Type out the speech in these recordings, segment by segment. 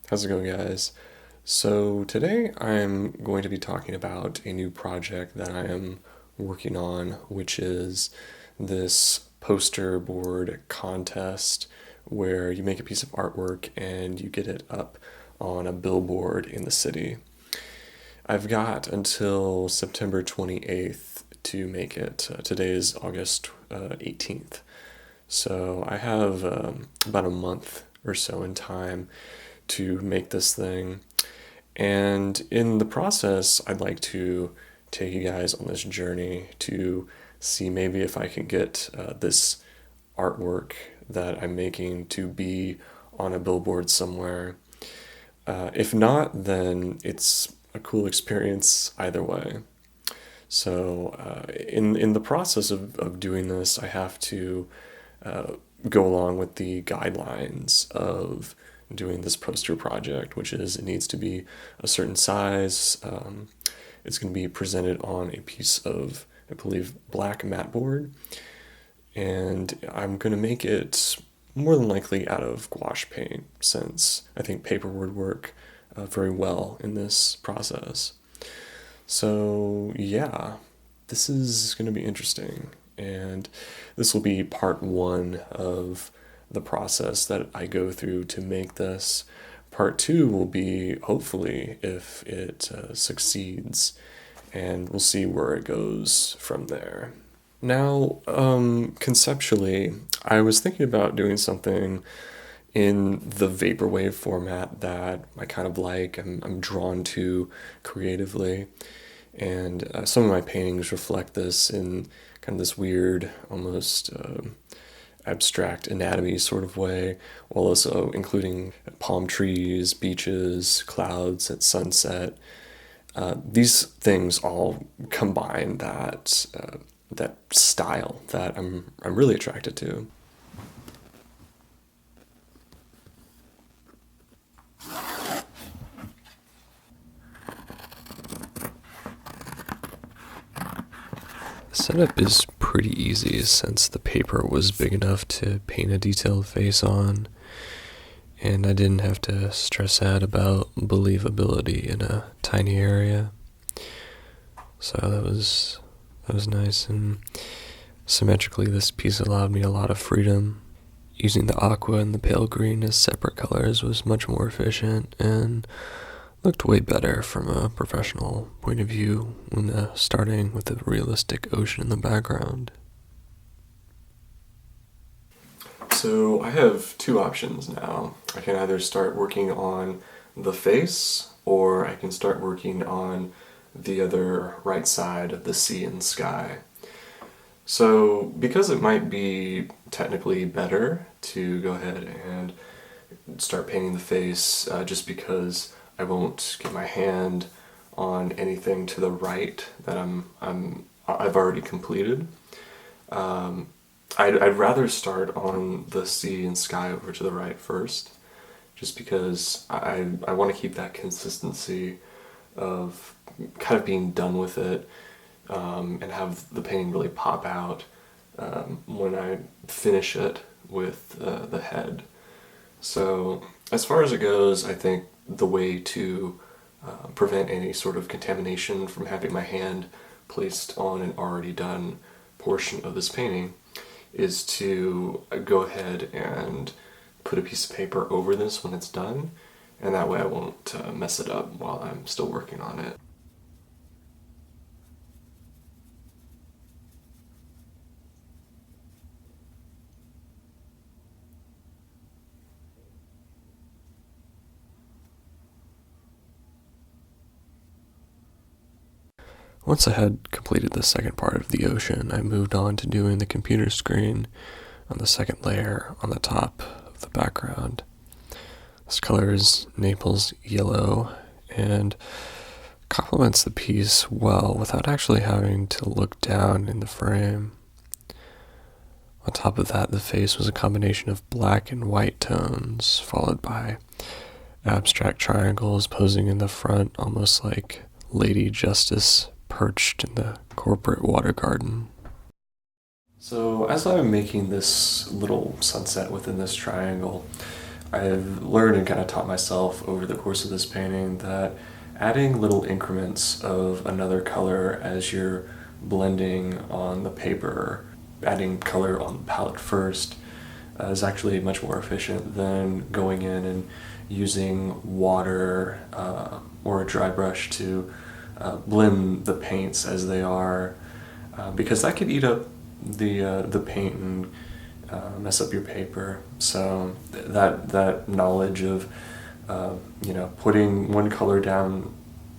How's it going, guys? So, today I'm going to be talking about a new project that I am working on, which is this poster board contest where you make a piece of artwork and you get it up on a billboard in the city. I've got until September 28th to make it. Today is August 18th. So, I have about a month or so in time to make this thing. And in the process, I'd like to take you guys on this journey to see maybe if I can get this artwork that I'm making to be on a billboard somewhere. If not, then it's a cool experience either way. So, in the process of doing this, I have to uh, go along with the guidelines of doing this poster project, which is it needs to be a certain size. It's going to be presented on a piece of, I believe, black mat board, and I'm going to make it more than likely out of gouache paint, since I think paper would work very well in this process. So, yeah, this is going to be interesting. And this will be part one of the process that I go through to make this. Part two will be, hopefully, if it succeeds, and we'll see where it goes from there. Now, conceptually, I was thinking about doing something in the vaporwave format that I kind of like, I'm drawn to creatively. And some of my paintings reflect this in kind of this weird, almost abstract anatomy sort of way, while also including palm trees, beaches, clouds at sunset. These things all combine that style that I'm really attracted to. The setup is pretty easy since the paper was big enough to paint a detailed face on, and I didn't have to stress out about believability in a tiny area. So that was nice, and symmetrically this piece allowed me a lot of freedom. Using the aqua and the pale green as separate colors was much more efficient and looked way better from a professional point of view when starting with a realistic ocean in the background. So I have two options now. I can either start working on the face, or I can start working on the other right side of the sea and sky. So, because it might be technically better to go ahead and start painting the face, just because I won't get my hand on anything to the right that I've already completed. Um, I'd rather start on the sea and sky over to the right first, just because I want to keep that consistency of kind of being done with it, and have the painting really pop out when I finish it with the head. So, as far as it goes, I think the way to prevent any sort of contamination from having my hand placed on an already done portion of this painting is to go ahead and put a piece of paper over this when it's done, and that way I won't mess it up while I'm still working on it. Once I had completed the second part of the ocean, I moved on to doing the computer screen on the second layer on the top of the background. This color is Naples yellow and complements the piece well without actually having to look down in the frame. On top of that, the face was a combination of black and white tones, followed by abstract triangles posing in the front, almost like Lady Justice perched in the corporate water garden. So, as I'm making this little sunset within this triangle, I've learned and kind of taught myself over the course of this painting that adding little increments of another color as you're blending on the paper, adding color on the palette first, is actually much more efficient than going in and using water or a dry brush to blend the paints as they are, because that could eat up the paint and mess up your paper. So that knowledge of putting one color down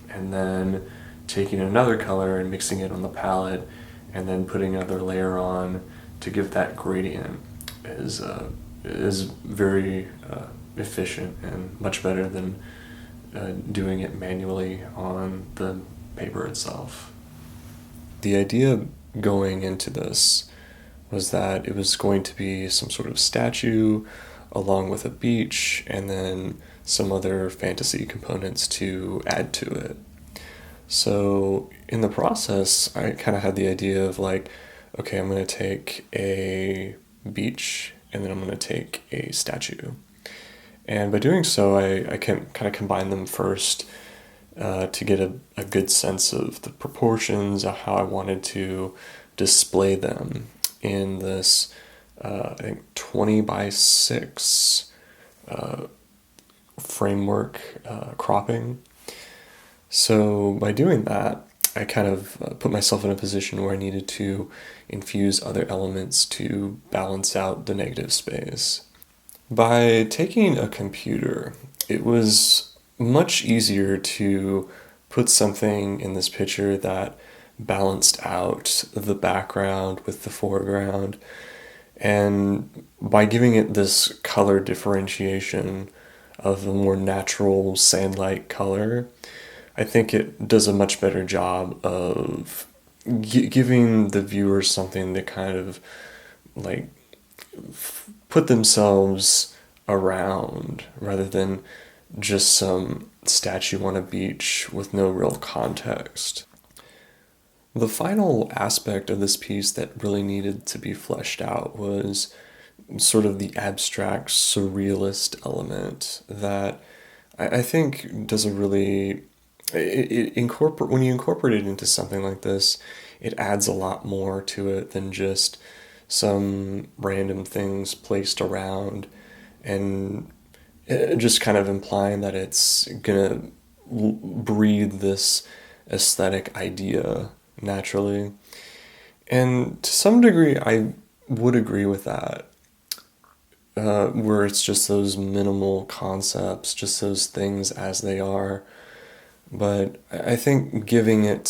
and then taking another color and mixing it on the palette and then putting another layer on to give that gradient is very efficient and much better than doing it manually on the paper itself. The idea going into this was that it was going to be some sort of statue along with a beach and then some other fantasy components to add to it. So in the process, I kind of had the idea of like, okay, I'm going to take a beach and then I'm going to take a statue. And by doing so, I can kind of combine them first to get a good sense of the proportions of how I wanted to display them in this, I think, 20 by 6 framework cropping. So by doing that, I kind of put myself in a position where I needed to infuse other elements to balance out the negative space. By taking a computer, it was much easier to put something in this picture that balanced out the background with the foreground. And by giving it this color differentiation of a more natural sand-like color, I think it does a much better job of giving the viewer something to kind of like put themselves around rather than just some statue on a beach with no real context. The final aspect of this piece that really needed to be fleshed out was sort of the abstract surrealist element that I think does a really when you incorporate it into something like this, it adds a lot more to it than just some random things placed around and just kind of implying that it's gonna breathe this aesthetic idea naturally. And to some degree, I would agree with that, where it's just those minimal concepts, just those things as they are. But I think giving it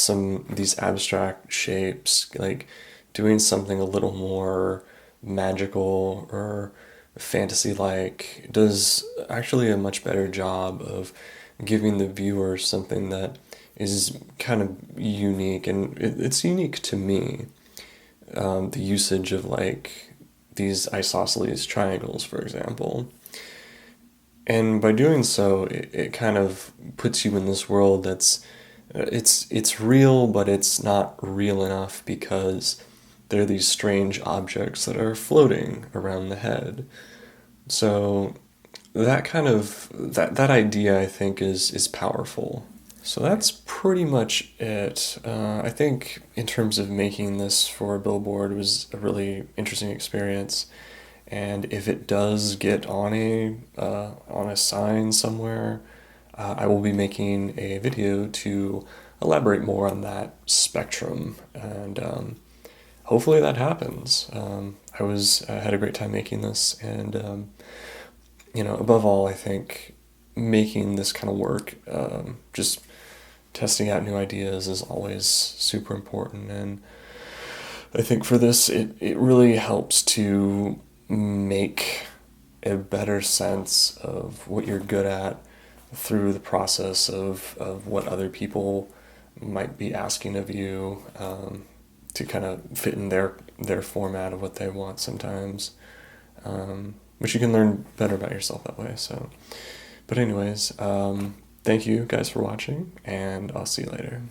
these abstract shapes, like doing something a little more magical or fantasy-like, does actually a much better job of giving the viewer something that is kind of unique, and it's unique to me. The usage of like these isosceles triangles, for example. And by doing so, it kind of puts you in this world that's it's real, but it's not real enough because there are these strange objects that are floating around the head. So that idea I think is powerful. So that's pretty much it. I think in terms of making this for a billboard was a really interesting experience. And if it does get on a sign somewhere, I will be making a video to elaborate more on that spectrum, and hopefully that happens. I had a great time making this, and above all, I think making this kind of work, just testing out new ideas is always super important, and I think for this, it really helps to make a better sense of what you're good at through the process of what other people might be asking of you, to kind of fit in their format of what they want sometimes, which you can learn better about yourself that way. So, but anyways, thank you guys for watching, and I'll see you later.